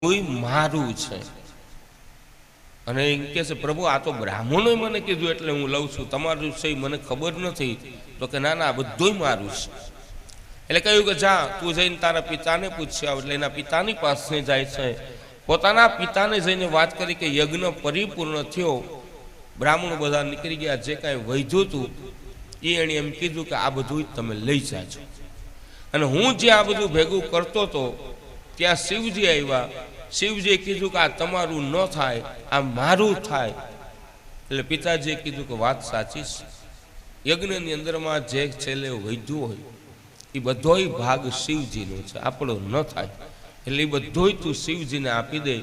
કોઈ મારું છે અને એમ કે છે પ્રભુ આ તો બ્રાહ્મણોએ મને કીધું એટલે હું લઉં છું, તમારું છે મને ખબર નથી. તો કે ના ના, બધુંય મારું છે. એટલે કહ્યું કે જા તું જઈને તારા પિતાને પૂછ્યા. એટલે એના પિતાની પાસે જાય છે. પોતાના પિતાને જઈને વાત કરી કે યજ્ઞ પરિપૂર્ણ થયો, બ્રાહ્મણો બધા નીકળી ગયા, જે કાંઈ વધ્યું હતું એ એણે એમ કીધું કે આ બધું તમે લઈ જાજો. અને હું જે આ બધું ભેગું કરતો હતો ત્યાં શિવજી આવ્યા. શિવજીએ કીધું કે આ તમારું ન થાય, આ મારું થાય. એટલે પિતાજીએ કીધું કે વાત સાચી છે, યજ્ઞની અંદરમાં જે છેલ્લે વધ્યું હોય એ બધોય ભાગ શિવજીનો છે, આપણો ન થાય. એટલે એ બધોય તું શિવજીને આપી દે.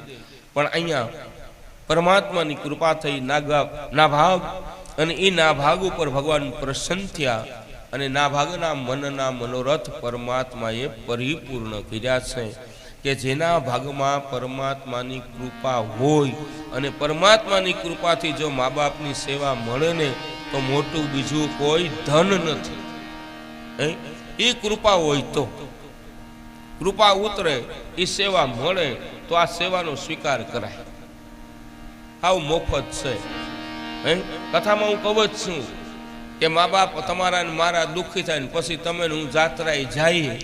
પણ અહીંયા પરમાત્માની કૃપા થઈ, નાભાગ અને એ નાભાગ ઉપર ભગવાન પ્રસન્ન થયા અને નાભાગના મનના મનોરથ પરમાત્માએ પરિપૂર્ણ કર્યા છે. કે જેના ભાગમાં પરમાત્માની કૃપા હોય અને પરમાત્માની કૃપાથી જો મા બાપની સેવા મળે ને તો મોટું બીજું કોઈ ધન નથી. એ કૃપા હોય તો કૃપા ઉતરે, એ સેવા મળે તો આ સેવાનો સ્વીકાર કરાય. આવું મોફત છે. કથામાં હું કહું જ છું કે મા બાપ તમારા ને મારા દુઃખી થાય ને પછી તમે હું જાત્રાએ જઈએ,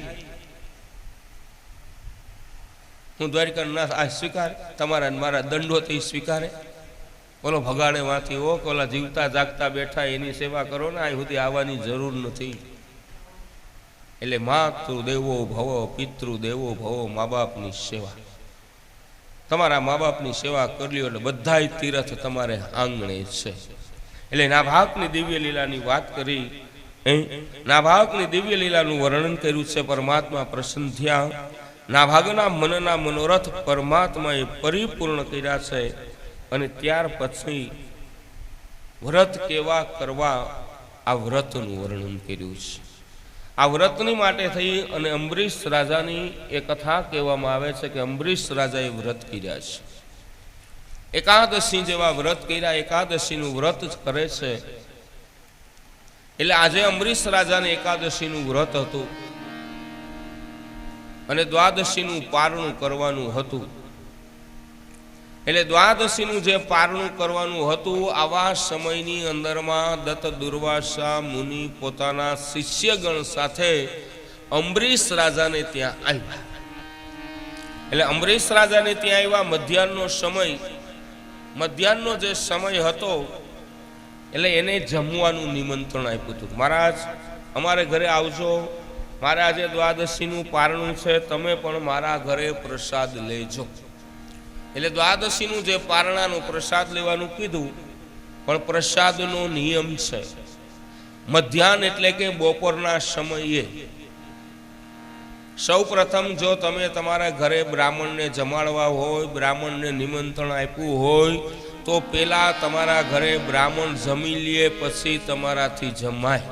હું દ્વારિકા ના આ સ્વીકારે, તમારા મારા દંડો તે સ્વીકારે. બોલો ભગાડે માંથી હો કે ઓલા જીવતા જાગતા બેઠા એની સેવા કરો ને, અહીં સુધી આવવાની જરૂર નથી. એટલે માતૃ દેવો ભવ, પિતૃ દેવો ભવ, મા બાપની સેવા. તમારા મા બાપની સેવા કરી લ્યો એટલે બધાય તીરથ તમારે આંગણે છે. એટલે નાભાગની દિવ્ય લીલાની વાત કરી, નાભાગની દિવ્ય લીલાનું વર્ણન કર્યું છે. પરમાત્મા પ્રસન્ન થયા, નાભાગના મનના મનોરથ પરમાત્માએ પરિપૂર્ણ કર્યા છે. અને ત્યાર પછી વ્રત કેવા કરવા આ વ્રતનું વર્ણન કર્યું છે. આ વ્રતની માટે થઈ અને અંબરીશ રાજાની એ કથા કહેવામાં આવે છે કે અંબરીશ રાજાએ વ્રત કર્યા છે. એકાદશી જેવા વ્રત કર્યા, એકાદશીનું વ્રત જ કરે છે. એટલે આજે અંબરીશ રાજાને એકાદશીનું વ્રત હતું અને દ્વાદશીનું પારણું કરવાનું હતું. એટલે દ્વાદશીનું જે પારણું કરવાનું હતું, આવા સમયની અંદરમાં દત્ત દુર્વાસા મુનિ પોતાના શિષ્યગણ સાથે અંબરીશ રાજાને ત્યાં આવ્યા. એટલે અંબરીશ રાજાને ત્યાં આવ્યા, મધ્યાહનનો સમય, મધ્યાહનનો જે સમય હતો એટલે એને જમવાનું નિમંત્રણ આપ્યું હતું. મહારાજ અમારે ઘરે આવજો, મારે આજે દ્વાદશીનું પારણું છે, તમે પણ મારા ઘરે પ્રસાદ લેજો. એટલે દ્વાદશીનું જે પારણાનું પ્રસાદ લેવાનું કીધું, પણ પ્રસાદનો નિયમ છે. મધ્યાહન એટલે કે બપોરના સમયે સૌ પ્રથમ જો તમે તમારા ઘરે બ્રાહ્મણને જમાડવા હોય, બ્રાહ્મણને નિમંત્રણ આપ્યું હોય તો પેલા તમારા ઘરે બ્રાહ્મણ જમી લે, પછી તમારાથી જમાય.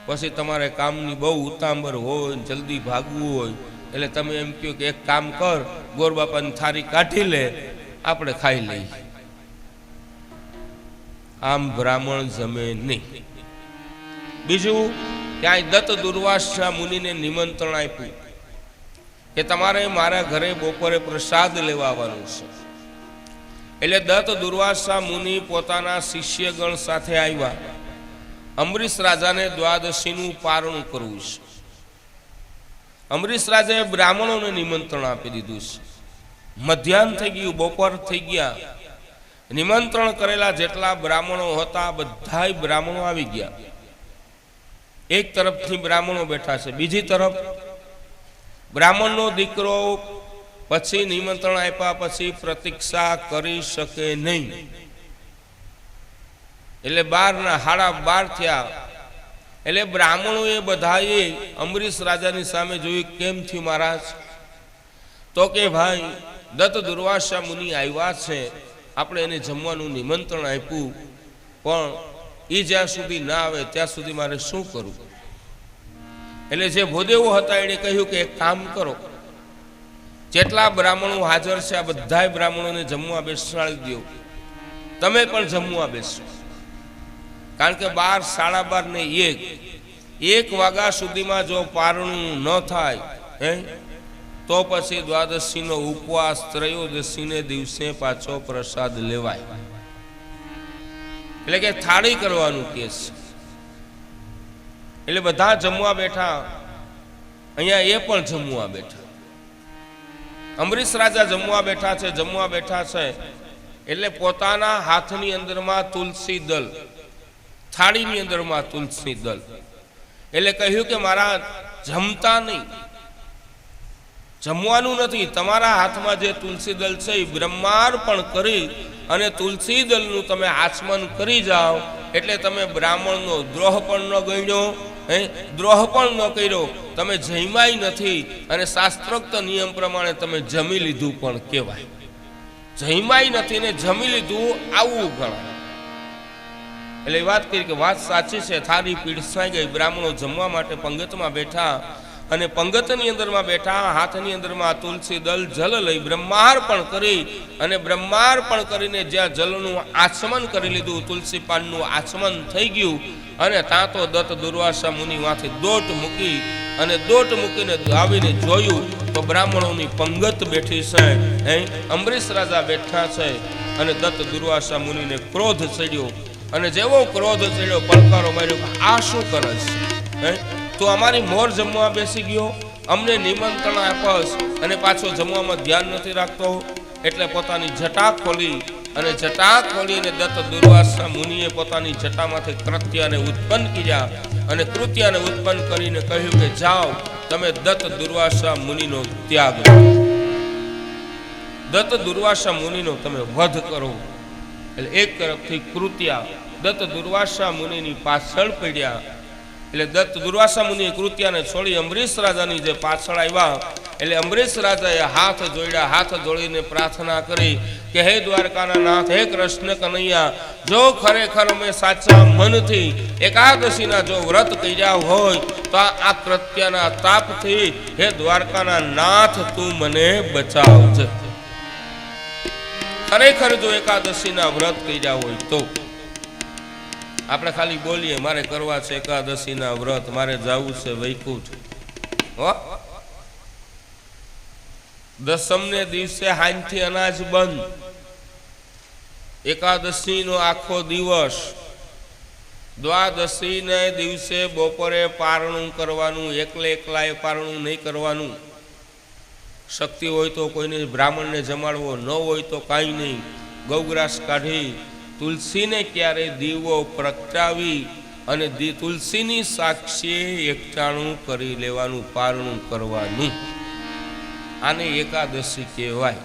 પછી તમારે કામની બહુ ઉતાંબર હોય, જલ્દી ભાગવું હોય એટલે તમે એમ કહો કે એક કામ કર, ગોરબાપાની થાળી કાઢી લે, આપણે ખાઈ લઈએ. આમ બ્રાહ્મણ જમે નહીં. બીજું, ત્યાં દત્ત દુર્વાસા મુનિને નિમંત્રણ આપ્યું કે તમારે મારા ઘરે બપોરે પ્રસાદ લેવા આવવાનું છે. એટલે દત્ત દુર્વાસા મુનિ પોતાના શિષ્યગણ સાથે આવ્યા. અંબરીશ રાજાને દ્વાદશીનું પારણું કરવું છે. અંબરીશ રાજાએ બ્રાહ્મણોને નિમંત્રણ આપી દીધું છે. મધ્યાહન થઈ ગયું, બપોર થઈ ગયા. નિમંત્રણ કરેલા જેટલા બ્રાહ્મણો હતા બધાય બ્રાહ્મણો આવી ગયા. એક તરફથી બ્રાહ્મણો બેઠા છે, બીજી તરફ બ્રાહ્મણનો દીકરો પછી નિમંત્રણ આપ્યા પછી પ્રતીક્ષા કરી શકે નહીં. એટલે 12:30 થયા. એટલે બ્રાહ્મણોએ બધાએ અંબરીશ રાજાની સામે જોયું, કેમ થયું મહારાજ? તો કે ભાઈ દત્ત દુર્વાસા મુનિ આવ્યા છે, આપણે એને જમવાનું નિમંત્રણ આપ્યું, પણ એ જ્યાં સુધી ના આવે ત્યાં સુધી મારે શું કરવું? એટલે જે ભૂદેવો હતા એણે કહ્યું કે એક કામ કરો, જેટલા બ્રાહ્મણો હાજર છે આ બધા બ્રાહ્મણોને જમવા બેસાડી દો, તમે પણ જમવા બેસો. કારણ કે 12, 12:30 ને 1 વાગ્યા સુધીમાં જો પારણું ન થાય તો પછી દ્વાદશીનો ઉપવાસ, ત્રયોદશીને દિવસે પાછો પ્રસાદ લેવાય. એટલે કે થાળી કરવાનું કે છે. એટલે બધા જમવા બેઠા, અહીંયા એ પણ જમવા બેઠા. અંબરીશ રાજા જમવા બેઠા છે, જમવા બેઠા છે એટલે પોતાના હાથની અંદરમાં તુલસી દલ, થાળીની અંદરમાં તુલસી દલ. એટલે કહ્યું કે મારા જમતા નહીં, જમવાનું નથી, તમારા હાથમાં જે તુલસી દલ છે એ બ્રહ્માર્પણ કરી અને તુલસી દલનું તમે આચમન કરી જાઓ. એટલે તમે બ્રાહ્મણનો દ્રોહ પણ ન ગણ્યો, દ્રોહ પણ ન કર્યો, તમે જમ્યાય નથી અને શાસ્ત્રોક્ત નિયમ પ્રમાણે તમે જમી લીધું પણ કહેવાય. જમ્યાય નથી ને જમી લીધું આવું ગણાય. એટલે વાત કરી કે વાત સાચી છે. થાળી પીરસાઈ ગઈ, બ્રાહ્મણો જમવા માટે પંગતમાં બેઠા અને પંગતની અંદરમાં બેઠા, હાથની અંદરમાં તુલસી દલ જલ લઈ બ્રહ્માર્પણ કરી અને બ્રહ્માર્પણ કરીને જ્યાં જલનું આચમન કરી લીધું, તુલસી પાનનું આચમન થઈ ગયું અને ત્યાં તો દત્ત દુર્વાસા મુનિ માંથી દોટ મૂકી અને દોટ મૂકીને આવીને જોયું તો બ્રાહ્મણોની પંગત બેઠી છે, અંબરીશ રાજા બેઠા છે અને દત્ત દુર્વાસા મુનિને ક્રોધ ચડ્યો અને જેવો ક્રોધ ચડ્યો પડકારો માર્યો કે આ શું કરે છે? તું અમારી મોર જમવા બેસી ગયો, અમને નિમંત્રણ આપસ અને પાછો જમવામાં ધ્યાન નથી રાખતો. એટલે પોતાની જટા ખોલી અને જટા ખોલીને દત્ત દુર્વાસા મુનિએ પોતાની જટામાંથી કૃત્યને ઉત્પન્ન કર્યા અને કૃત્યને ઉત્પન્ન કરીને કહ્યું કે જાઓ તમે દત્ત દુર્વાસા મુનિનો ત્યાગ કરો, દત્ત દુર્વાસા મુનિનો તમે વધ કરો. એટલે એક તરફથી કૃત્યા દત્ત દુર્વાસા મુનિની પાછળ પડ્યા. એટલે દત્ત દુર્વાસા મુનિએ કૃત્યાને છોડી અંબરીશ રાજાની જે પાછળ આવ્યા. એટલે અંબરીશ રાજાએ હાથ જોડ્યા, હાથ જોડીને પ્રાર્થના કરી કે હે દ્વારકાના નાથ, હે કૃષ્ણ કનૈયા, જો ખરેખર અમે સાચા મનથી એકાદશીના જો વ્રત કર્યા હોય તો આ કૃત્યના તાપથી હે દ્વારકાના નાથ તું મને બચાવજે. ખરેખર જો એકાદશીના વ્રત કર્યા હોય તો આપણે ખાલી બોલીએ મારે કરવા છે એકાદશીના વ્રત, મારે જવું છે વૈકુંઠ. દસમને દિવસે હાંજથી અનાજ બંધ, એકાદશીનો આખો દિવસ, દ્વાદશીને દિવસે બપોરે પારણું કરવાનું, એકલા એ પારણું નહીં કરવાનું. શક્તિ હોય તો કોઈને બ્રાહ્મણને જમાડવો, ન હોય તો કાંઈ નહીં. ગૌગ્રાસ કાઢી તુલસીને ક્યારે દીવો પ્રગટાવી અને તુલસીની સાક્ષીએ એકટાણું કરી લેવાનું, પારણું કરવાનું. આને એકાદશી કહેવાય.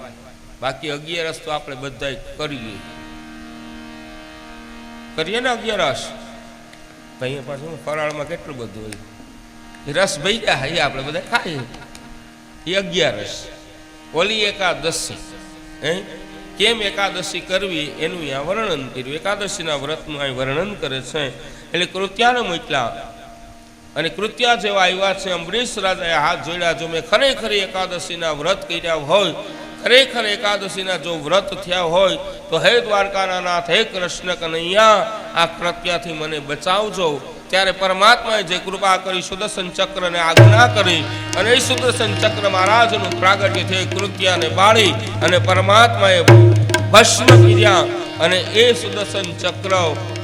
બાકી અગિયારસ તો આપણે બધા કરીએ ને અગિયારસ. અહીંયા પાછું ફરાળમાં કેટલું બધું હોય, રસ ભૈયા એ આપણે બધા ખાઈએ. એ અગિયારસ. ઓલી એકાદશી, કેમ એકાદશી કરવી એનું અહીંયા વર્ણન કર્યું. એકાદશીના વ્રતનું અહીં વર્ણન કરે છે. એટલે કૃત્યાને મોકલ્યા અને કૃત્યા જેવા આવ્યા છે. અંબરીશ રાજાએ હાથ જોડ્યા, જો મેં ખરેખર એકાદશીના વ્રત કર્યા હોય, ખરેખર એકાદશીના જો વ્રત થયા હોય તો હે દ્વારકાના નાથ, હે કૃષ્ણ કનૈયા, આ કૃત્યાથી મને બચાવજો. ત્યારે પરમાત્માએ જે કૃપા કરી સુદર્શન ચક્રને આજ્ઞા કરી અને એ સુદર્શન ચક્ર મહારાજનું પ્રાગટ્ય થઈ કૃત્યાને બાળી અને પરમાત્માએ ભસ્મ કર્યા. અને એ સુદર્શન ચક્ર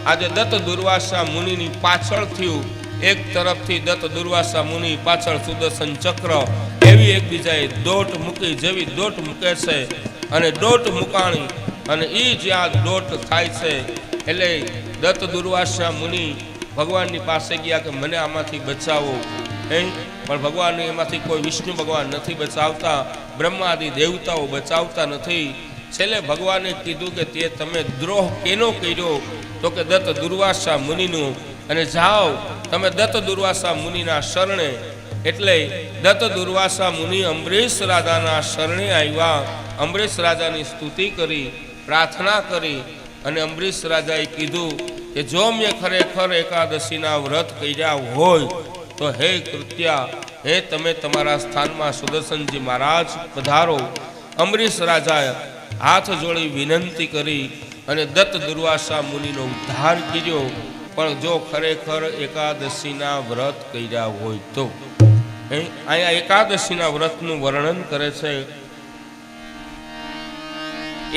આજે દત્ત દુર્વાસા મુનિની પાછળ થયું. એક તરફથી દત્ત દુર્વાસા મુનિ, પાછળ સુદર્શન ચક્ર, એવી એકબીજાએ દોટ મૂકી જેવી દોટ મૂકે છે. અને દોટ મુકાણી અને એ જ્યાં દોટ થાય છે એટલે દત્ત દુર્વાસા મુનિ ભગવાનની પાસે ગયા કે મને આમાંથી બચાવો. પણ ભગવાન એમાંથી કોઈ વિષ્ણુ ભગવાન નથી બચાવતા, બ્રહ્માદિ દેવતાઓ બચાવતા નથી. છેલ્લે ભગવાને કીધું કે તે તમે દ્રોહ કેનો કર્યો? તો કે દત્ત દુર્વાસા મુનિનું. અને જાઓ તમે દત્ત દુર્વાસા મુનિના શરણે. એટલે દત્ત દુર્વાસા મુનિ અંબરીશ રાજાના શરણે આવ્યા. અંબરીશ રાજાની સ્તુતિ કરી, પ્રાર્થના કરી અને અંબરીશ રાજાએ કીધું કે જો મેં ખરેખર એકાદશીના વ્રત કર્યા હોય તો હે કૃત્યા, હે તમે તમારા સ્થાનમાં સુદર્શનજી મહારાજ પધારો. અંબરીશ રાજાએ હાથ જોડી વિનંતી કરી અને દત્ત દુર્વાસા મુનિનો ઉદ્ધાર કર્યો. પણ જો ખરેખર એકાદશીના વ્રત કર્યા હોય તો અહીંયા એકાદશીના વ્રતનું વર્ણન કરે છે.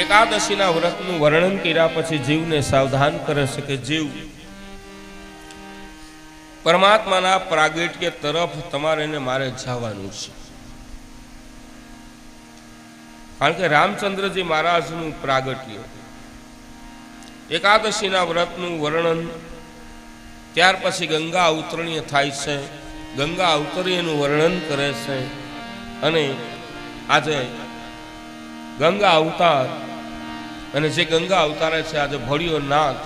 એકાદશીના વ્રતનું વર્ણન કર્યા પછી જીવને સાવધાન કરે છે કે જીવ, પરમાત્માના પ્રાગટ્ય તરફ તમારે ને મારે જવાનું છે. કારણ કે રામચંદ્રજી મહારાજનું પ્રાગટ્ય, એકાદશીના વ્રતનું વર્ણન, ત્યાર પછી ગંગા અવતરણીય થાય છે. ગંગા અવતરણીયનું વર્ણન કરે છે. અને આજે ગંગા અવતાર, અને જે ગંગા અવતારે છે આજે ભળિયો નાથ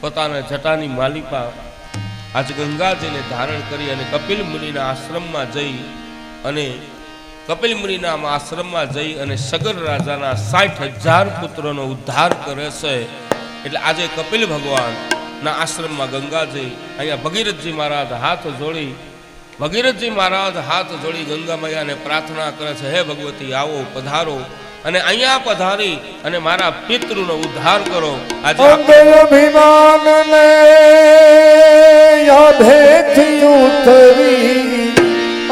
પોતાના જટાની માલિપા આજે ગંગાજીને ધારણ કરી અને કપિલ મુનિના આશ્રમમાં જઈ અને કપિલ મુનિના આશ્રમમાં જઈ અને સગર રાજાના 60,000 પુત્રોનો ઉદ્ધાર કરે છે. એટલે આજે કપિલ ભગવાનના આશ્રમમાં ગંગાજી, અહીંયા ભગીરથજી મહારાજ હાથ જોડી, ભગીરથજી મહારાજ હાથ જોડી ગંગા મૈયાને પ્રાર્થના કરે છે, હે ભગવતી આવો પધારો અને અહીંયા પધારી અને મારા પિતૃનો ઉદ્ધાર કરો. આજે અભિમાનને યાદેથી ઉતરી,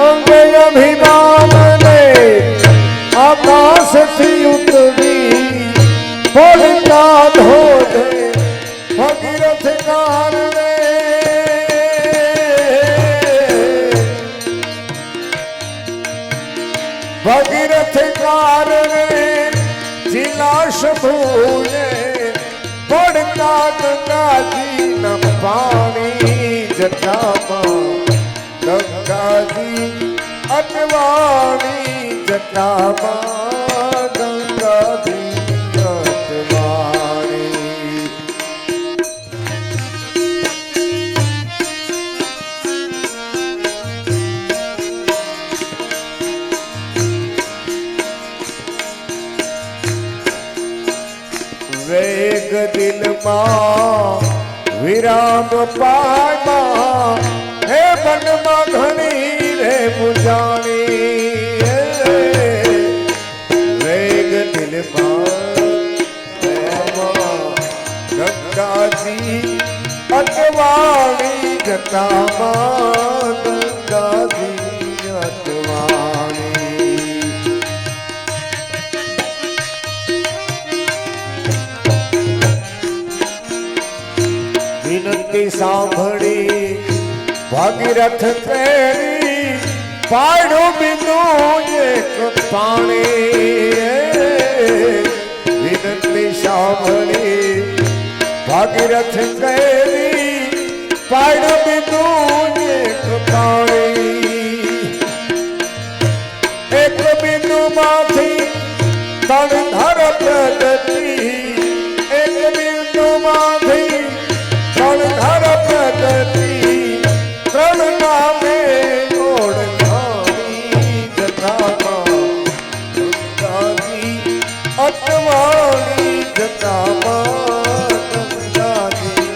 અંગે અભિમાનને આકાશથી ઉતરી, પડતા ધોધે ભગીરથ કારણે, ભગીરથ કારણે જિલાશ ભૂલે, પડતા ગંગાજીના પાણી જટામાં, ગંગાજી અટવાણી જટામાં, ગંગાજી અટવાણી. વેગ દિલમાં વિરામ પામાં, હે મનમાં ઘણી રે પૂજાણી, વેગ દિલમાં ગંગાજી અટવાણી જટામાં, ગંગાજી અટવાણી. વિનંતી સાંભળી ભાગીરથ તેરી, પાડું બીજું એક પાણી. વિનંતી સાંભળી ભાગીરથ તેરી, પાડું બીજું એક પાણી. એક બિંદુમાંથી ત્રણ ધર પ્રગતિ, એક બિંદુમાંથી ત્રણ ધર પ્રગતિ, ત્રણ નામે ઓળખાણી જટામાં, ગંગાજી અટવાણી જટામાં, ગંગાજી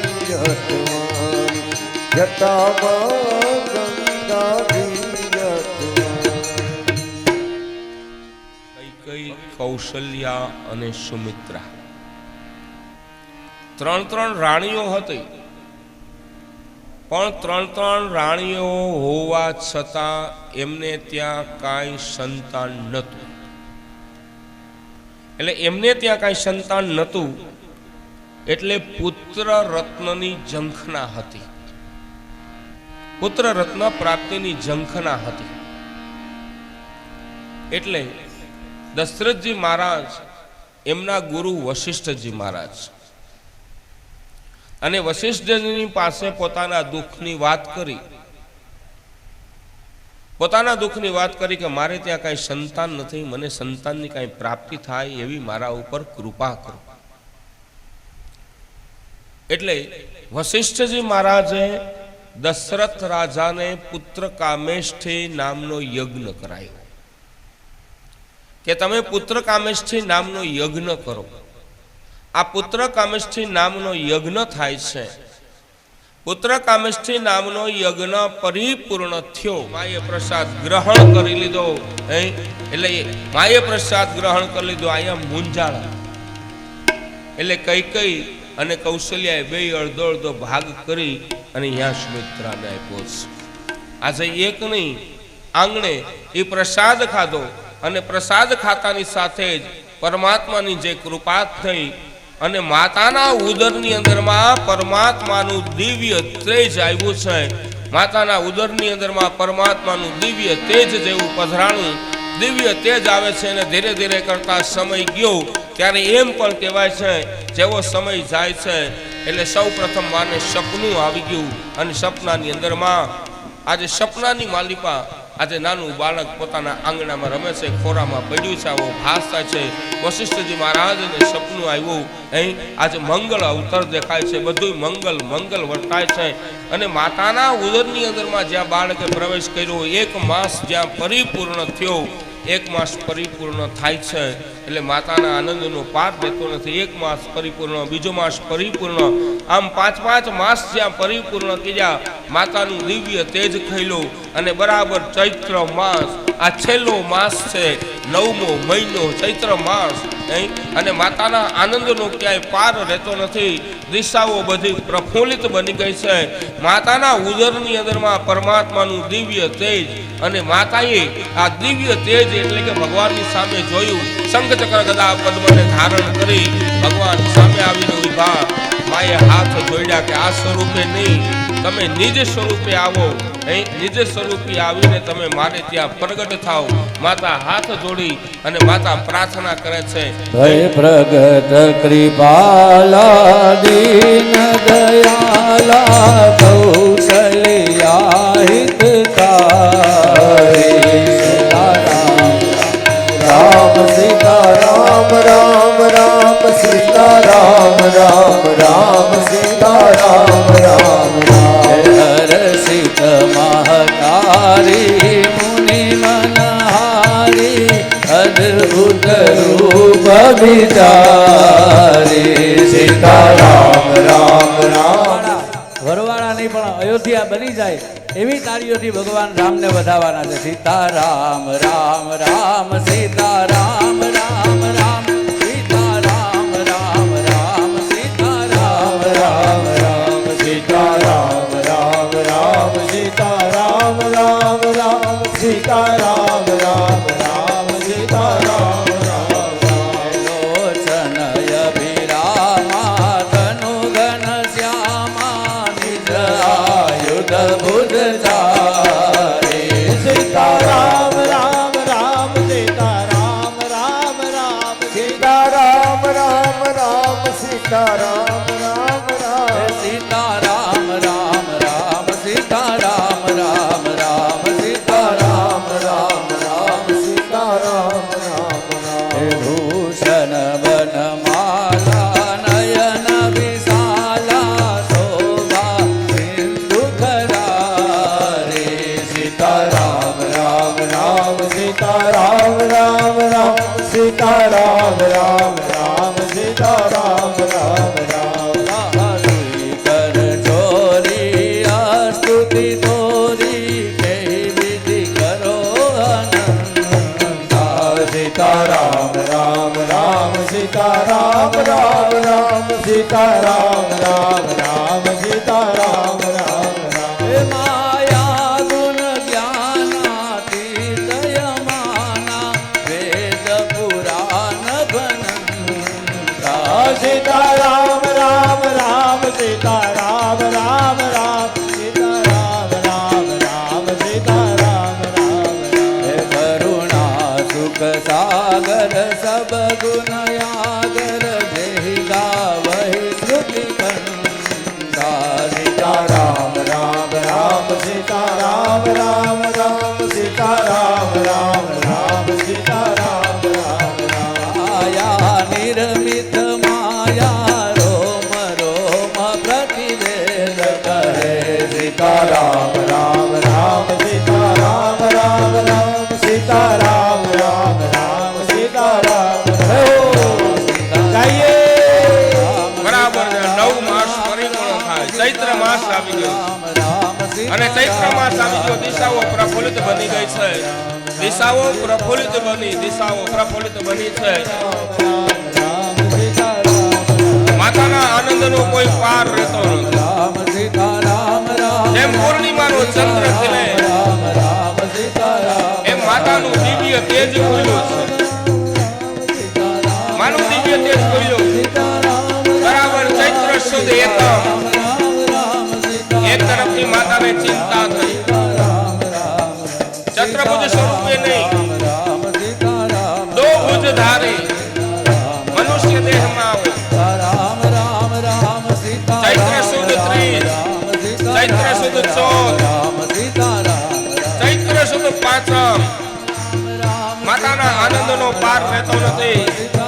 અટવાણી જટામાં, ગંગાજી અટવાણી. કઈ કૌશલ્યા અને સુમિત્રા ત્રણ રાણીઓ હતી, પણ ત્રણ રાણીઓ હોવા છતાં એમને ત્યાં કાંઈ સંતાન નહોતું. એટલે એમને ત્યાં કાંઈ સંતાન નહોતું એટલે પુત્ર રત્નની ઝંખના હતી, પુત્ર રત્ન પ્રાપ્તિની ઝંખના હતી. એટલે દશરથજી મહારાજ એમના ગુરુ વશિષ્ઠજી મહારાજ, અને વશિષ્ઠજીની પાસે પોતાના દુઃખની વાત કરી, પોતાના દુઃખની વાત કરી કે મારે ત્યાં કાંઈ સંતાન નથી, મને સંતાનની કાંઈ પ્રાપ્તિ થાય એવી મારા ઉપર કૃપા કરો. એટલે વશિષ્ઠજી મહારાજે દશરથ રાજાને પુત્ર કામેષ્ઠી નામનો યજ્ઞ કરાયો કે તમે પુત્ર કામેષ્ઠી નામનો યજ્ઞ કરો. આ પુત્ર કામેષ્ઠી નામનો યજ્ઞ થાય છે. પુત્ર કામેષ્ઠી નામનો યજ્ઞ પરિપૂર્ણ થયો, માએ પ્રસાદ ગ્રહણ કરી લીધો. એટલે માએ પ્રસાદ ગ્રહણ કરી લીધો. અહીંયા મૂંઝાળા એટલે કૈકેયી અને કૌશલ્યાએ બે અડધો અડધો ભાગ કરી અને અહીંયા સુમિત્રાને આપ્યો છે. આજે એક નહીં આંગણે એ પ્રસાદ ખાધો અને પ્રસાદ ખાતાની સાથે જ પરમાત્માની જે કૃપા થઈ અને માતાના ઉદરની અંદરમાં પરમાત્માનું દિવ્ય તેજ આવ્યું છે. માતાના ઉદરની અંદરમાં પરમાત્માનું દિવ્ય તેજ જેવું પધરાણું દિવ્ય તેજ આવે છે અને ધીરે ધીરે કરતા સમય ગયો ત્યારે એમ પણ કહેવાય છે જેવો સમય જાય છે એટલે સૌ પ્રથમ માને સપનું આવી ગયું અને સપનાની અંદરમાં આજે સપનાની માલિકા આજે નાનું બાળક પોતાના આંગણામાં રમે છે, ખોરામાં પડ્યું છે, આવો ભાસ થાય છે. વશિષ્ઠજી મહારાજને સપનું આવ્યું, અહીં આજે મંગળ અવતર દેખાય છે, બધું મંગલ મંગલ વર્તાય છે. અને માતાના ઉદરની અંદરમાં જ્યાં બાળકે પ્રવેશ કર્યો, 1 માસ જ્યાં પરિપૂર્ણ થયો, 1 માસ પરિપૂર્ણ થાય છે એટલે માતાના આનંદનો પાર રહેતો નથી. 1 માસ પરિપૂર્ણ, બીજો માસ પરિપૂર્ણ, આમ 5 માસ જ્યાં પરિપૂર્ણ કર્યા, માતાનું દિવ્ય તેજ ખઈલું અને બરાબર ચૈત્ર માસ આ છેલ્લો માસ છે, 9મો મહિનો ચૈત્ર માસ. અને માતાના આનંદનો ક્યાંય પાર રહેતો નથી. દિશાઓ બધી પ્રફુલ્લિત બની ગઈ છે. માતાના ઉદરની અંદરમાં પરમાત્માનું દિવ્ય તેજ અને માતાએ આ દિવ્ય તેજ એટલે કે ભગવાનની સામે જોયું. શંખ ચક્ર ગદા પદ્મને ધારણ કરી ભગવાન સામે આવીને ઉભા. માએ હાથ જોડ્યા કે આ સ્વરૂપે નહીં, તમે નિજ સ્વરૂપે આવો. નિજ સ્વરૂપે આવીને તમે મારે ત્યાં પ્રગટ થાવ. માતા હાથ જોડી અને માતા પ્રાર્થના કરે છે, ભય પ્રગટ કૃપાલા દીન દયાલા કૌશલ્યા હિતકારી. રામ સીતા રામ રામ રામ સીતા રામ રામ રામ સીતા રામ રામ રામ. હર્ષિત મહતારી મુનિ મનહારી અદ્ભુત રૂપ વિચારી. સીતા રામ રામ રામ. વરવાળા નહીં પણ અયોધ્યા બની જાય એવી તાળીઓથી ભગવાન રામને વધાવવાના છે. સીતા રામ રામ રામ સીતા રામ રામ રામ સીતા રામ રામ રામ સીતા રામ રામ રામ સીતા રામ રામ રામ સીતા રામ રામ રામ સીતા રામ રામ રામ સીતા રામ રામ લોચન અભિરામા તનુ ઘન શ્યામા નિજ આયુધ ભુજ ચારી. સીતા રામ રામ રામ સીતા રામ રામ રામ સીતા રામ રામ રામ સીતા રામ રામ રામ સીતા રામ રામ રામ સીતા રામ રામ રામ સીતા રામ રામ રામ સીતા રામ રામ રામ. ભૂષણ વનમાલા નયન વિશાલા શોભા સિંધુ ખરારી. સીતા રામ રામ રામ સીતા રામ રામ રામ સીતા રામ રામ રામ સીતા રામ રામ રામ. કર ચોરી અસ્તુતિ તોરી કઈ વિધિ કરો અનંતા. સીતા રામ રામ રામ સીતા રામ રામ રામ સીતા રામ રામ રામ સીતા રામ રામ રામ. માયા ગુણ જ્ઞાનાતીતયમાના વેદ પુરાણ ભનંતા. સીતા રામ રામ રામ સીતા રામ રામ રામ સીતા રામ રામ રામ સીતા રામ રામ રામ. કરુણા સુખ સાગર સબ ગુણ યાગર દેહી ગાવહી શ્રુતિ કંદા. સીતા રામ રામ રામ સીતા રામ રામ રામ સીતા રામ રામ રામ સીતા રામ રામ રામ. માયા નિર્મિત માયા રોમ રોમ પ્રતિવેદ કરે. સીતા રામ રામ રામ સીતા રામ રામ રામ સીતા રામ રામ રામ સીતા રામ ગાઈએ. બરાબર 9 માસ પરિપૂર્ણ થાય, ચૈત્ર માસ આવી ગયો અને ચૈત્ર માસ આવી ગયો. દિશાઓ પ્રફુલ્લિત બની ગઈ છે, દિશાઓ પ્રફુલ્લિત બની, દિશાઓ પ્રફુલ્લિત બની છે. માતાના આનંદનો કોઈ પાર રહેતો નથી. રામ સીતારામ રામ જેમ પૂર્ણિમાનો ચંદ્ર ખીલે રામ રામ સીતારામ એમ માતાનું દિવ્ય તેજ ખુલ્યું છે. માનું દિવ્ય તેજ ખુલ્યું બરાબર ચૈત્ર સુદ એકમ. એક તરફથી માતાને ચિંતા થઈ, ચતુર્ભુજ સ્વરૂપે નહીં, દો ભુજ ધારી મનુષ્ય દેહમાં આવે. ચૈત્ર સુદ 30, ચૈત્ર સુદ 14, ચૈત્ર સુદ 5 માતાના આનંદનો પાર રહેતો નથી.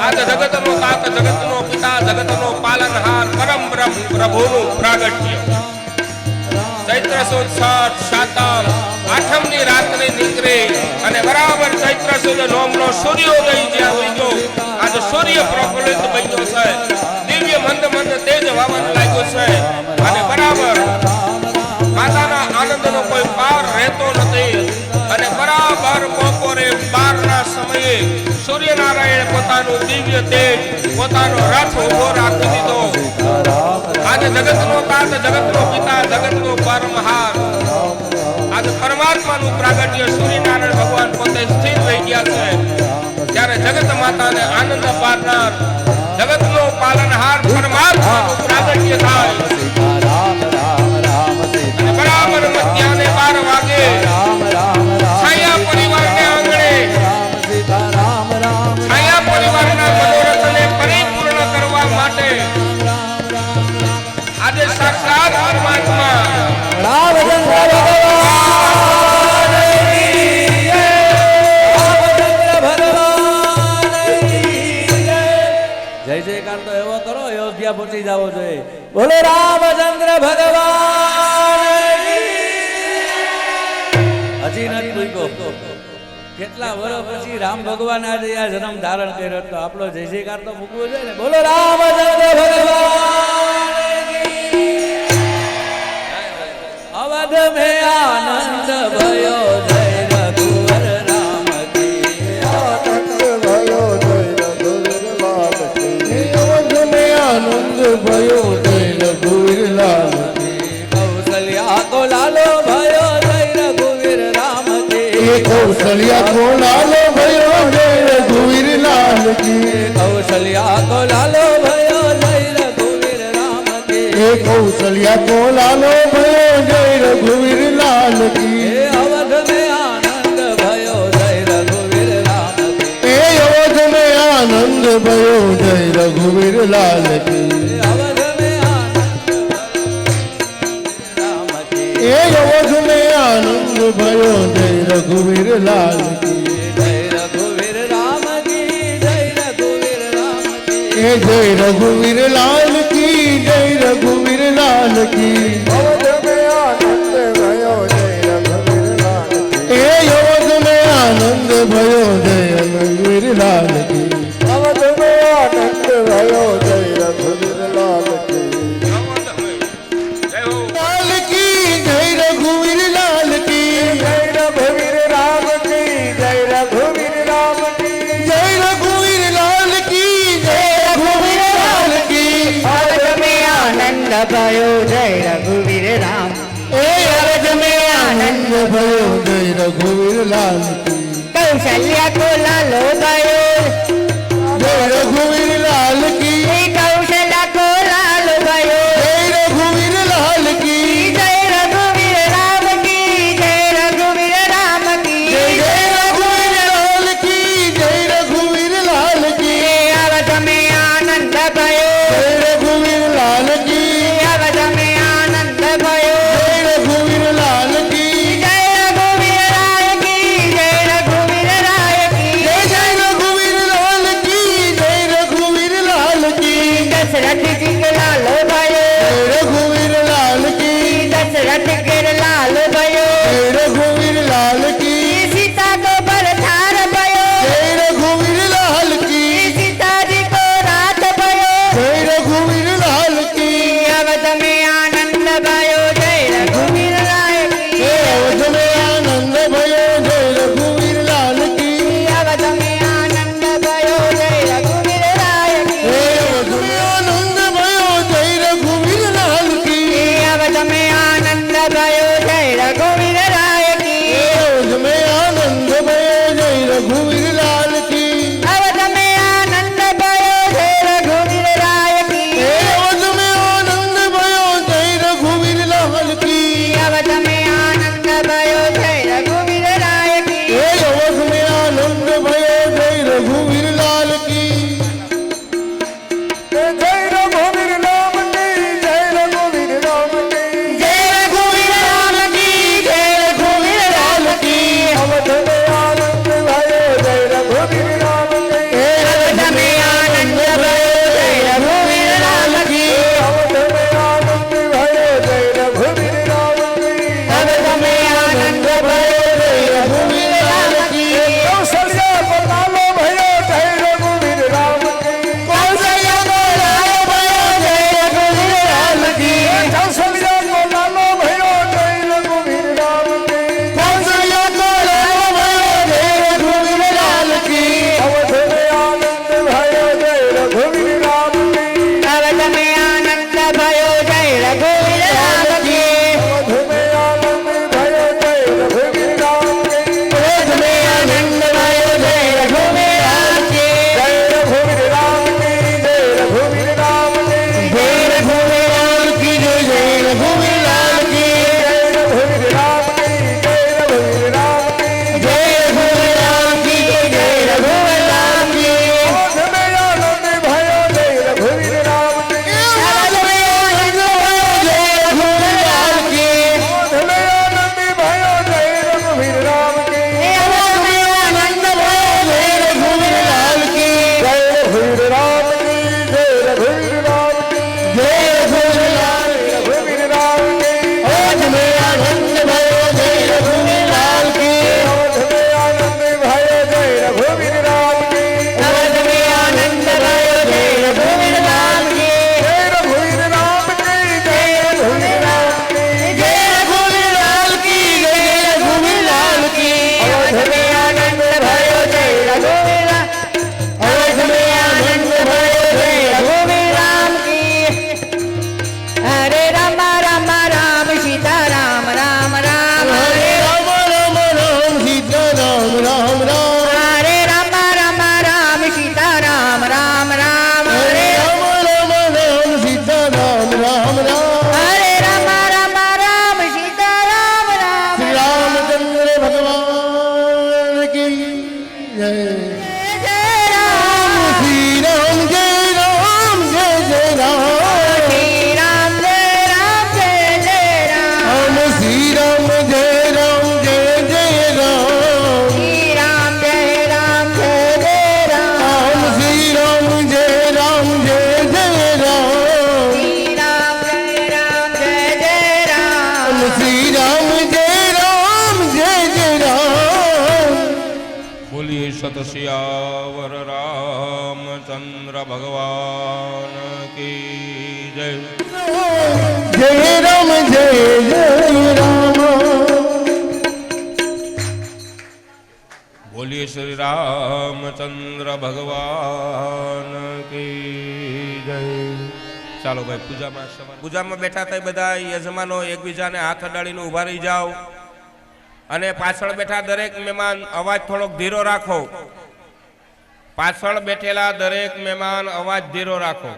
આજ જગતનો તાત, જગતનો પિતા, જગતનો પાલનહાર પરમ બ્રહ્મ પ્રભુનું પ્રાગટ્ય. ચૈત્ર સુદ 7, 8મની રાત્રે નીકળી અને બરાબર ચૈત્ર સુદ 9નો સૂર્યોદય જ્યાં ઉગ્યો, આજે સૂર્ય પ્રફુલ્લિત બન્યો છે, દિવ્ય મંદ મંદ તેજ વાવન લાગ્યો છે અને બરાબર માતાના આનંદનો કોઈ પાર રહેતો નથી. અને બરાબર બપોરે 12ના સમયે સૂર્યનારાયણ પોતાનું દિવ્ય તેજ, પોતાનો રથ ઉભો રાખી દીધો. આજે જગતનો તાત, જગતનો પિતા, જગતનો પરમહાર, આજે પરમાત્માનું પ્રાગટ્ય સૂર્યનારાયણ ભગવાન પોતે સ્થિર રહી ગયા છે. ત્યારે જગત માતાને આનંદ પારનાર, જગતનો પાલનહાર પરમાત્માનું પ્રાગટ્ય થાય. અને બરાબર મધ્યાહને 12 વાગે છાયા પરિવારને આંગણે, છાયા પરિવારના મનોરથને પરિપૂર્ણ કરવા માટે આજે સાક્ષાત પરમાત્મા જય જયકાર તો એવો કરો, અયોધ્યા પહોંચી જવો જોઈએ. બોલો રામચંદ્ર ભગવાન. હજી નથી પૂછ્યો કેટલા વર્ષ પછી રામ ભગવાન આજે આ જન્મ ધારણ કર્યો, તો આપણો જય જયકાર તો મૂકવો જોઈએ ને. બોલો રામચંદ્ર ભગવાન. અવધ મેં આનંદ ભયો જય રઘુવર રામ કી. આનંદ ભયો જય રઘુવીર લાલ કી. અવધ મેં આનંદ ભયો જય રઘુવીર લાલ કી. કૌશલ્યા તો લાલો ભયો જય રઘુવીર રામ કી. કૌશલ્યા કો લાલો ભયો જય રઘુવીર લાલ કી. કૌશલ્યા તો લાલો ભયો જય રઘુવીર રામ કી. કૌશલ્યા કો લાલો ભયો જય રઘુવીર લાલ કી. અવધ મેં આનંદ ભયો જય રઘુવીર રામ કી. અવધ મેં આનંદ ભયો જય રઘુવીર લાલ કી. અવધ મેં આનંદ રામ કી. અવધ મેં આનંદ ભયો જય રઘુવીર લાલ કી. જય રઘુવીર રામ કી. જય રઘુવીર રામ કી. જય રઘુવીર લાલ કી. જય રઘુવીર લાલ કી. અવધ મેં આનંદ ભયો જય રઘુવીર લાલ કી. અવધ મેં આનંદ ભયો જય રઘુવીર લાલ કી. અવધ મેં આનંદ ભયો જય રઘુવીર લાલ કી. જય હો. લાલ કી જય રઘુવીર લાલ કી. જય રઘુવીર રામ કી. જય રઘુવીર રામ કી. જય રઘુવીર લાલ કી. જય રઘુવીર લાલ કી. અવધ में आनंद भयो जय रघुवीर राम. અવધ મેં આનંદ ભયો જય રઘુવીર લાલ કી. कौशल्या को लालो भयो. જય રઘુવીર લાલ કી. कौशल्या को लालो भयो. જય રઘુવીર લાલ કી. जय रघुवीर राम की. जय रघुवीर राम की. જય રઘુવીર લાલ કી. જય રઘુવીર લાલ કી. अवध में आनंद भयो. જય રઘુવીર લાલ કી. अवध में आनंद भयो. જય રઘુવીર લાલ કી. जय रघुवीर राय की. जय रघुवीर राय की. જય જય રઘુવીર सत सियावर रामचंद्र भगवान की जय। जय राम जय राम। बोलिए श्री रामचंद्र भगवान की जय। ચાલો ભાઈ પૂજામાં બેઠા થાય બધા યજમાનો એકબીજાને હાથ અડાડીને ઊભા રહી જાઓ અને પાછળ બેઠા દરેક મહેમાન અવાજ થોડોક ધીરો રાખો। પાછળ બેઠેલા દરેક મહેમાન અવાજ ધીરો રાખો।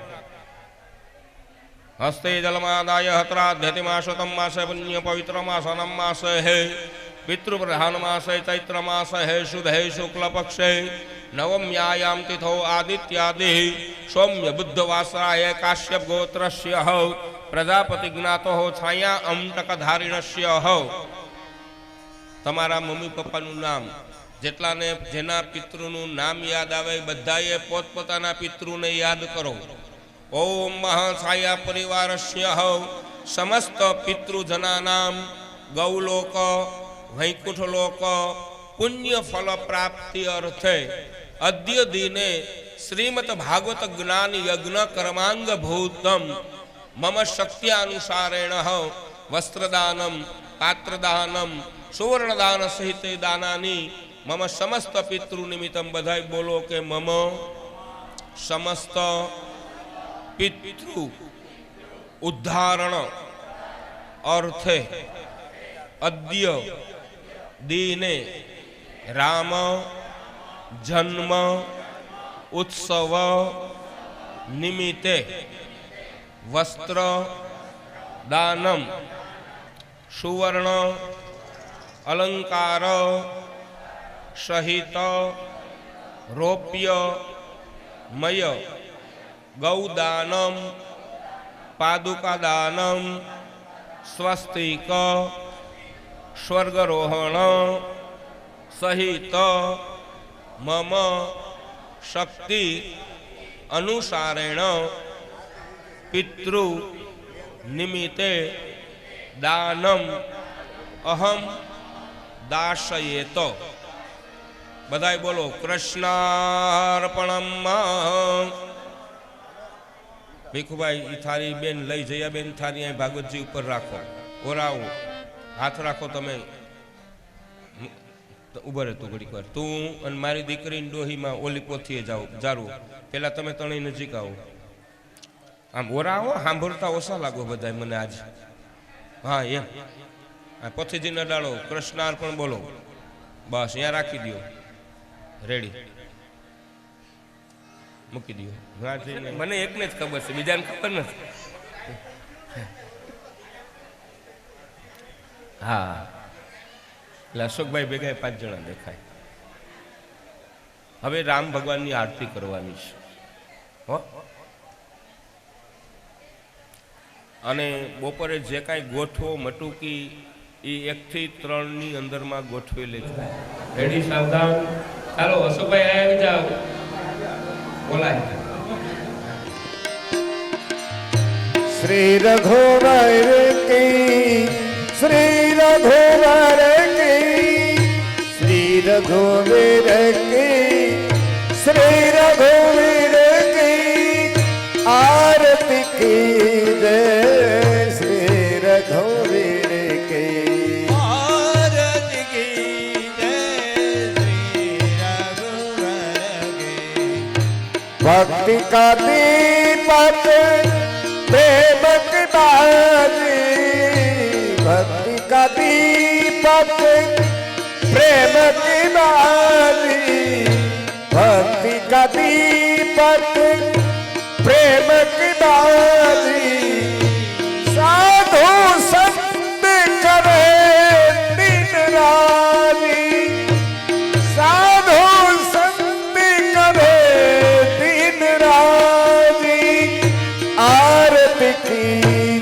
હસ્તે જલમાદાય હતરા ધ્યતિમાસતમ માસે પુણ્ય પવિત્ર માસનમ માસે હે પિતૃપ્રધાન માસે ચૈત્ર માસ હે શુદ્ધ હે શુક્લ પક્ષે नवम्यायाम तिथो आदित्यादि सौम्य बुद्ध वासराय काश्यप गोत्रस्य हो प्रजापति ज्ञातो हो छाया अमटक धारिणस्य हो। तमारा मम्मी पप्पानु नाम जेटलाने जेना पितृनु नाम याद आवे बधाए पोतपोताना पितृने याद करो। ओम महाछाया परिवारस्य हो समस्त पितृजनानां गौलोक वैकुंठलोक पुण्य फल प्राप्ति अर्थे अद्य दिने श्रीमद भागवत ज्ञान यज्ञ कर्मांग भूतम मम शक्त्यानुसारेण वस्त्रदानम पात्रदानम सुवर्णदान सहित दानानि मम समस्त पितृ निमित्तम। बधाई बोलो के मम समस्त पितृ उद्धारण अर्थे अद्य दीने राम जन्म उत्सव निमित्ते वस्त्र दानम सुवर्ण अलंकार सहित रौप्य मय गौदानम पादुका दानम स्वस्तिक स्वर्गरोहण सहित मम शक्ति अनुसारेण पितृ निमित्ते दानम अहम दाशयेत। बधाई बोलो कृष्णार्पणम। भीखुभाई थारी बेन लई जया बेन थारी भागवत जी ऊपर राखो ओराओ हाथ राखो। तमे उभो रे तू घड़ी कर तू अन मारी दीकरी डोही में ओली पोथीए जाओ जारू पेला तमे तणी नजीक आओ। आम ओराओ सांभळता ओछा लागो बधाय मने आज। हाँ एम आ पोथीजी न डालो कृष्णार्पण बोलो बस यहाँ राखी दियो रेडी मूकी दियो। मने एकने ज खबर छे बीजाने खबर नथी। हाँ अशोक भाई भेगा 5 जना देखाय। हवे राम भगवान की आरती करवानी छे हो अने बपोरे जे काई गोठवो मटुकी ई 1 થી 3 ની अंदर में गोठवी लेजो। रेडी सावधान चलो अशोक भाई आवी जाओ बोलाय। श्री रघुवर की श्री रघुवर की श्री रघुवीर की श्री रघुवीर की आरती की जय। श्री रघुवीर की आरती की जय। श्री रघुवर की भक्ति का दीपक प्रेम की बाजी भक्ति का दीपक प्रेम की बाजी भक्ति का दीपक प्रेम की बाजी साधु संत करे दिन राजी साधु संत करे दिन राजी आरती की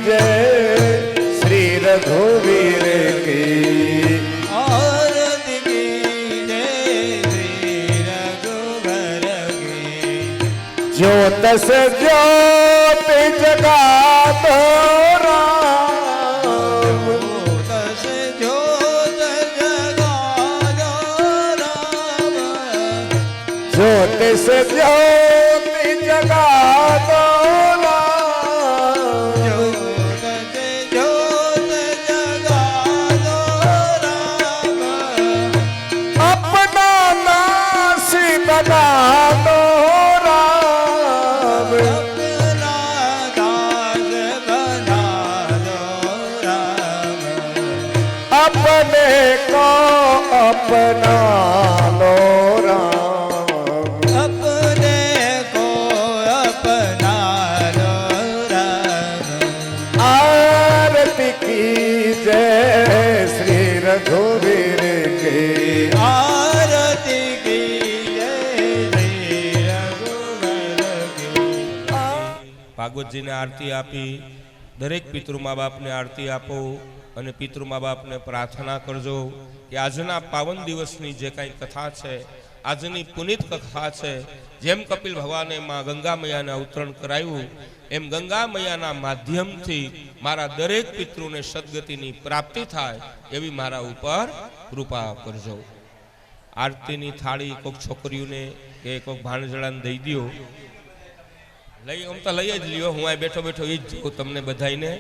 जय। श्री रघुवीर की आरती की जय। श्री रघुवर की ज्योत से ज्योत जगाता राम दस ज्योत जगायो राम से ज्योति जगा दो राम। ज्योत से ज्योत जगा दो राम। अपना नाश बना दो राम। अपना दास बना दो राम। अपने को अपना लो राम। अपने को अपना लो राम। आरती की जय श्री रघुवीर की। आरती की जय श्री रघुवर की। ભાગવતજીને આરતી આપી દરેક પિતૃ મા બાપને આરતી આપો અને પિતૃ મા બાપને પ્રાર્થના કરજો કે આજના પાવન દિવસની જે કાંઈ કથા છે, આજની પુનિત કથા છે, જેમ કપિલ ભગવાને માં ગંગા મૈયાને અવતરણ કરાવ્યું એમ ગંગા મૈયાના માધ્યમથી મારા દરેક પિતૃને સદગતિની પ્રાપ્તિ થાય એવી મારા ઉપર કૃપા કરજો. આરતીની થાળી કોઈક છોકરીઓને કે કોઈક ભાણજડાને દઈ દો. લઈ આમ તો લઈ જ લ્યો. હું આ બેઠો બેઠો એ જ જોઉં તમને બધાને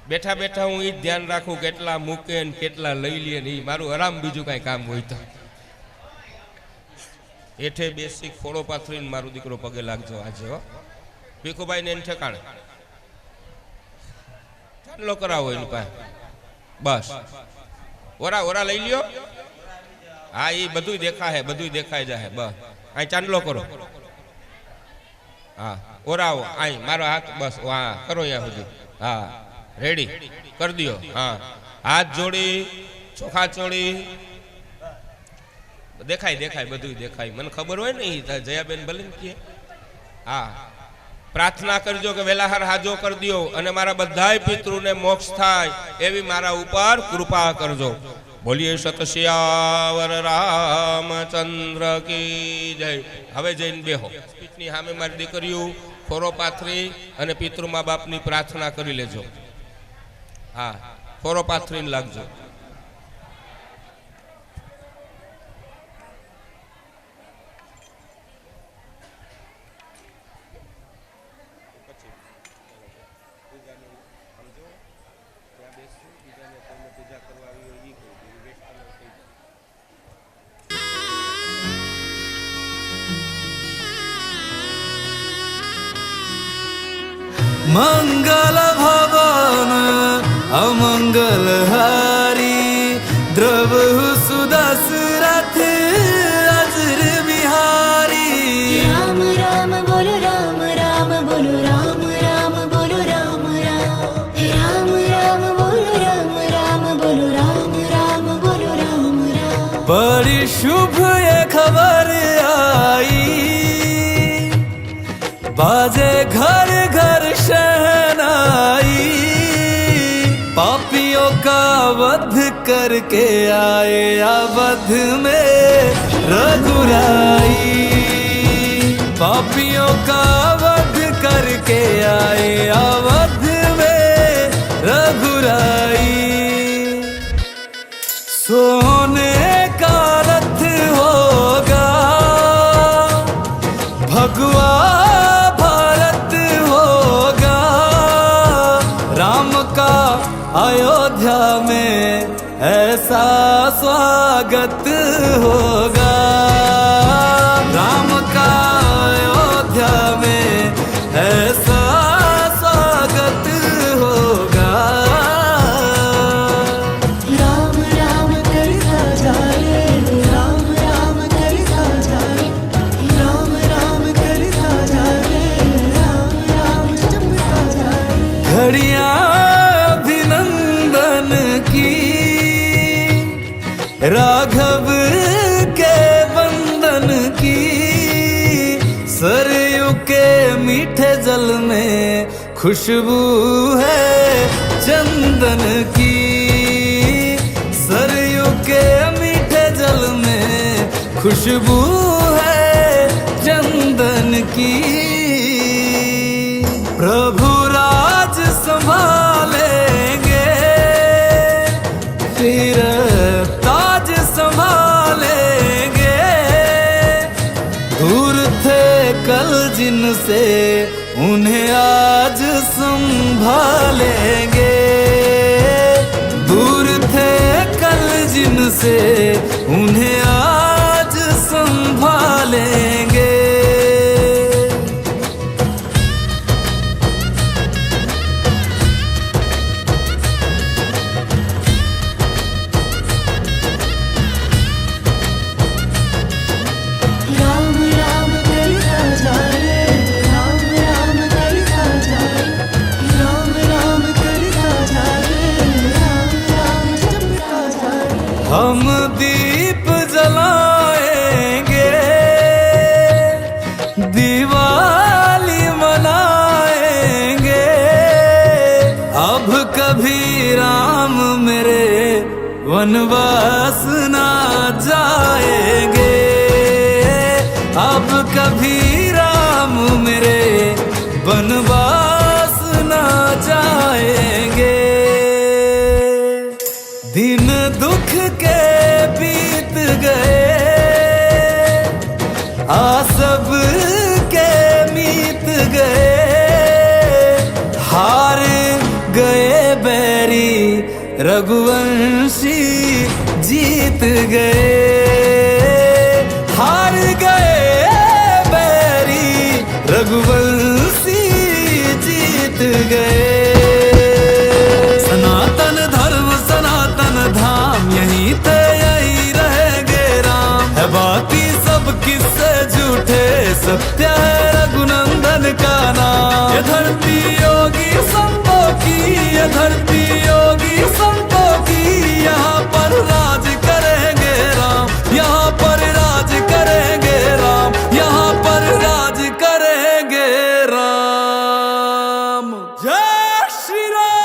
બેઠા બેઠા હું એ જ ધ્યાન રાખું કેટલા મૂકે ને કેટલા લઈ લે ને એ મારું આરામ બીજું કાંઈ કામ હોય તો. હેઠે બેસી ખોળો પાથરીને મારો દીકરો પગે લાગજો આજે હો. ભીખુભાઈ ને એને ઠેકાણે ચાંદલો કરાવો એની પાસે બસ. ઓરા ઓરા લઈ લ્યો. હા એ બધું દેખાય, બધું દેખાય જાય બસ. અહીં ચાંદલો કરો. હા ઓરાવો આઈ મારો હાથ બસ. હા કરો અહીંયા સુધી. હા રેડી કરી દો. હા હાથ જોડી ચોખા ચોડી દેખાય દેખાય બધું દેખાય. મને ખબર હોય ને જયાબેન ભલે ને કે હા પ્રાર્થના કરજો કે વેલાહાર હાજો કરી દો અને મારા બધાય પિતૃને મોક્ષ થાય એવી મારા ઉપર કૃપા કરજો. બોલીએ સતસિયાવર રામચંદ્ર કી જય. હવે જઈને બેહો. પીઠની સામે મારી દીકરીઓ ખોરો પાથરી અને પિતૃ મા બાપની પ્રાર્થના કરી લેજો. હા ખોરો પાથરીને લાગજો. मंगल भवन अमंगल हारी द्रवहु सुदशरथ अजर बिहारी। राम राम बोलो राम राम बोलो राम राम बोलो राम राम। राम राम बोलो राम राम बोलो राम राम बोलो राम राम। बड़ी शुभ ये खबर आई बाजे घर घर शहनाई। पापियों का वध करके आए अवध में रघुराई। पापियों का वध करके आए अवध में रघुराई। सोने का रथ होगा भगवा भारत होगा। राम का अयोध्या में ऐसा स्वागत होगा। राम का अयोध्या में ऐसा स्वागत होगा। राम राम कर साजाए राम राम कर साजाए। राम राम कर साजाए राम राम जब साजाए। घड़ियां अभिनंदन की राघव के बंधन की। सरयू के मीठे जल में खुशबू है चंदन की। सरयू के मीठे जल में खुशबू है चंदन की। प्रभु राज संभालेंगे फिर ताज संभालेंगे। दूर थे कल जिनसे उन्हें आज संभालेंगे, दूर थे कल जिनसे उन्हें आज संभालेंगे। राम राम करता जाए, राम राम करता जाए, राम राम करता जाए, राम राम जपता जाए। हम दीप जलाएंगे, दिवाली मनाएंगे, अब कभी राम मेरे वनवास ना जाएंगे, अब कभी राम मेरे वनवास ना जाएंगे। दिन दुख के बीत गए, आसब के मीत गए, हार गए बैरी रघुवंशी जीत गए, हार गए बैरी रघुवंशी जीत गए। सनातन धर्म सनातन धाम यहीं ते यहीं रहेंगे राम, है बाकी सब किस्से झूठे, सत्य है रघुनंदन का नाम। ये धरती योगी संतों की, ये धरती योगी संतों की, यहाँ पर राज करेंगे राम, यहाँ पर राज करेंगे राम, यहाँ पर राज करेंगे राम। जय श्री राम।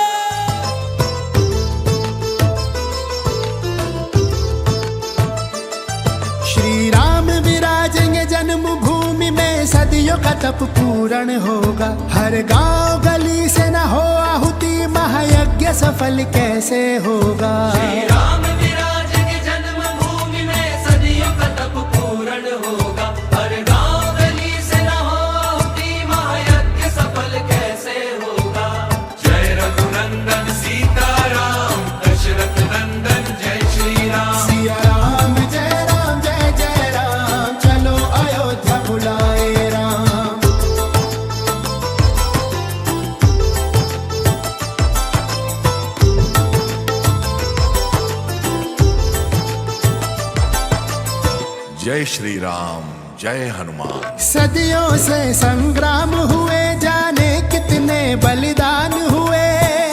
श्री राम विराजेंगे जन्मभूमि में, सदियों का तप पूर्ण होगा। हर गांव गली से न हो आहुति, महायज्ञ सफल कैसे होगा। राम विराजेंगे जन्मभूमि में, सदियों का तप पूर्ण होगा। हर गांव गली से न हो आहुति, महायज्ञ सफल कैसे होगा। जय रघुनंदन सीताराम, दशरथ नंदन जय श्री राम। सिया राम जय राम जय जय राम, चलो अयोध्या बुलाए राम। जय श्री राम, जय हनुमान। सदियों से संग्राम हुए, जाने कितने बलिदान हुए।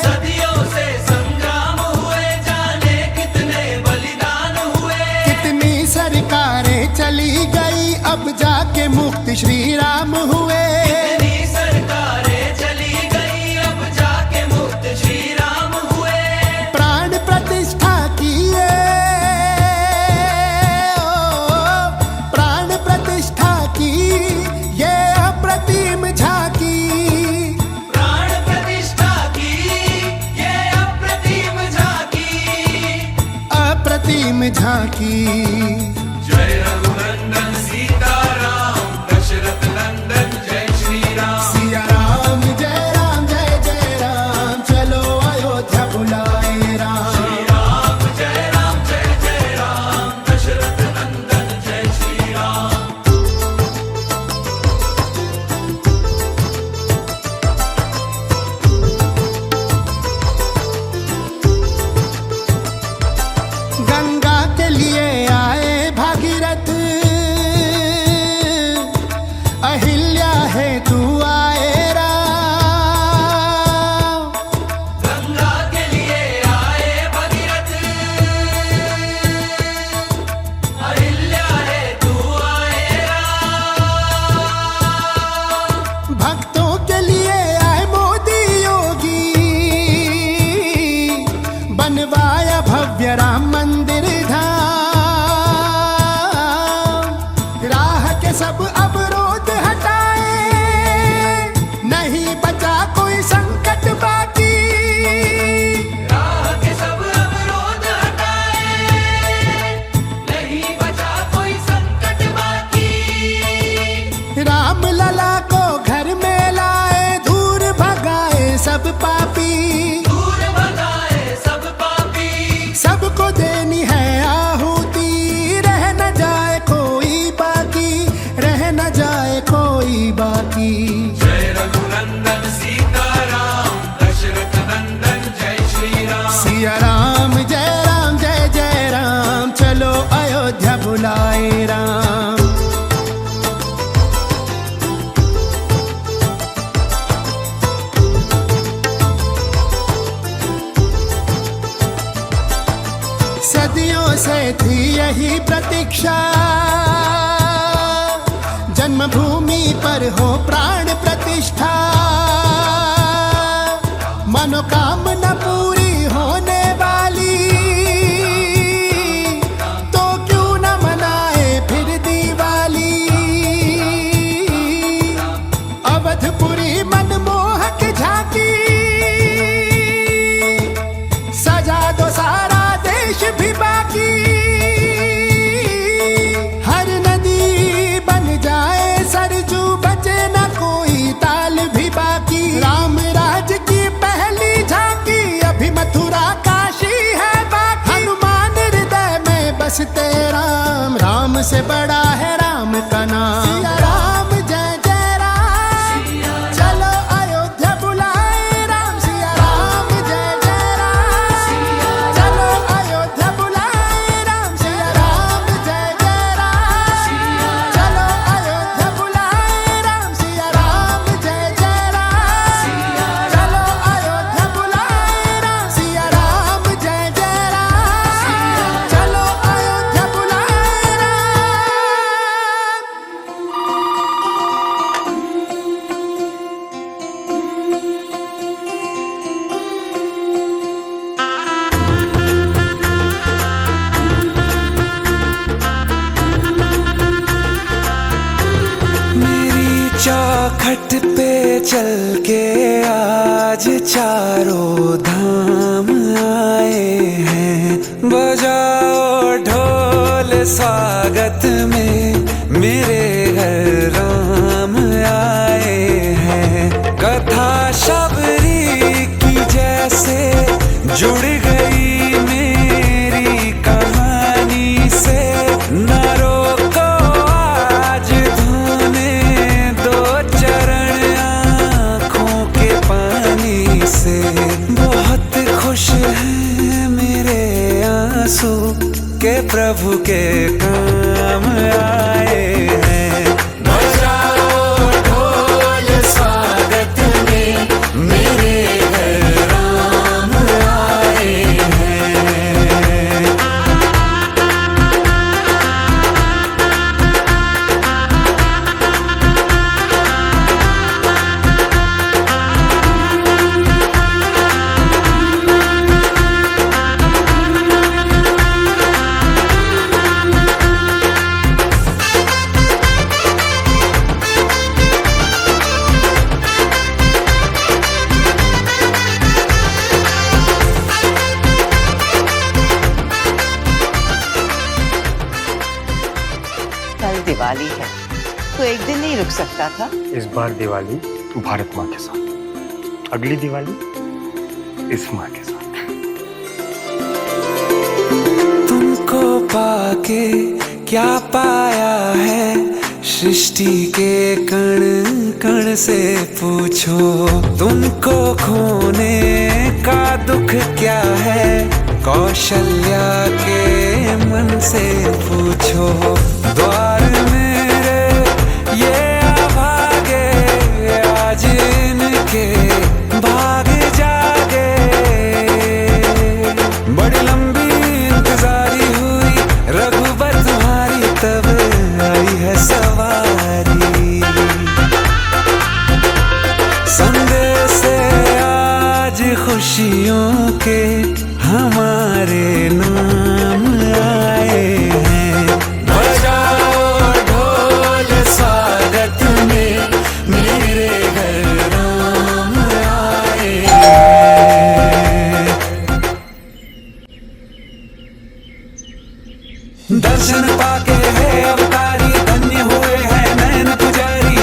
सदियों से संग्राम हुए, जाने कितने बलिदान हुए। कितनी सरकारें चली गई, अब जाके मुक्त श्री राम हुए। कितनी सरकारें चली गई, अब जाके मुक्त श्री राम हुए। प्राण प्रतिष्ठा किए, प्राण प्रतिष्ठा की ये अप्रतिम झांकी। प्राण प्रतिष्ठा की ये अप्रतिम झांकी, अप्रतिम झांकी। जय रघुनंदन सीताराम, दशरथ नंदन जय श्री राम। सिया राम जय जय राम, चलो अयोध्या बुलाए राम। राम जय राम, दशरथ नंदन जय श्री राम। गंगा के लिए आए भागीरथ, अहिल्या है तू आए राम। गंगा के लिए आए भगीरथ, अहिल्या है तू आए राम। भक्तों के लिए आए मोदी योगी, बनवाया भव्य राम मंदिर धाम। राह के सब अवरोध हटाए, राम लला को घर में लाए, दूर भगाए सब पापी, सबको देनी है आहुति, रह न जाए कोई बाकी, रह न जाए कोई बाकी। जय रघुनंदन सीताराम, दशरथ नंदन जय श्री राम। सिया राम जय जय राम, चलो अयोध्या बुलाए राम। सदियों से थी यही प्रतीक्षा, जन्मभूमि पर हो प्राण प्रतिष्ठा, मनोकामना पूरी होने वाली, तो क्यों न मनाए फिर दिवाली। अवधपुरी मनमोहक झांकी, सजा दो सारा देश भी बाकी, हर नदी बन जाए सरजू, बचे न कोई ताल भी बाकी। राम राज की पहली झांकी, अभी मथुरा काशी है बाकी, हनुमान हृदय में बसते राम, राम से बड़ा है राम का नाम। सिया राम जय राम, चलो अयोध्या बुलाए राम। सिया राम जय राम, चलो अयोध्या बुलाए राम। सिया राम जय राम, चलो अयोध्या बुलाए राम। सिया राम जय राम, चलो अयोध्या बुलाए राम। सिया राम जय राम, चलो अयोध्या बुलाए राम। मेरी चौखट पे चल के आज चारों धाम आए हैं, बजाओ ढोल स्वागत में, मेरे घर राम आए हैं। कथा शबरी की जैसे जुड़ गई मेरी कहानी से, न रोको आज धोने दो चरण आँखों के पानी से। बहुत खुश हैं मेरे आंसू के प्रभु के काम आए हैं। बजाओ ढोल स्वागत में, मेरे घर राम आए हैं। कल दिवाली है, तो एक दिन नहीं रुक सकता था। इस बार दिवाली भारत माँ के साथ, अगली दिवाली इस माँ के साथ। तुमको पाके क्या पाया है, सृष्टि के कण कण से पूछो। तुमको खोने का दुख क्या है, कौशल्या के मन से पूछो। द्वार मेरे ये अभागे, आज इनके भाग जागे। बड़ी लंबी इंतजारी हुई रघुबर तुम्हारी, तब आई है सवारी। संदेश आज खुशियों के हमारे नाम आए हैं। बजाओ ढोल स्वागत में, मेरे घर राम आए हैं। दर्शन पाके है अवतारी, धन्य हुए हैं नैन पुजारी।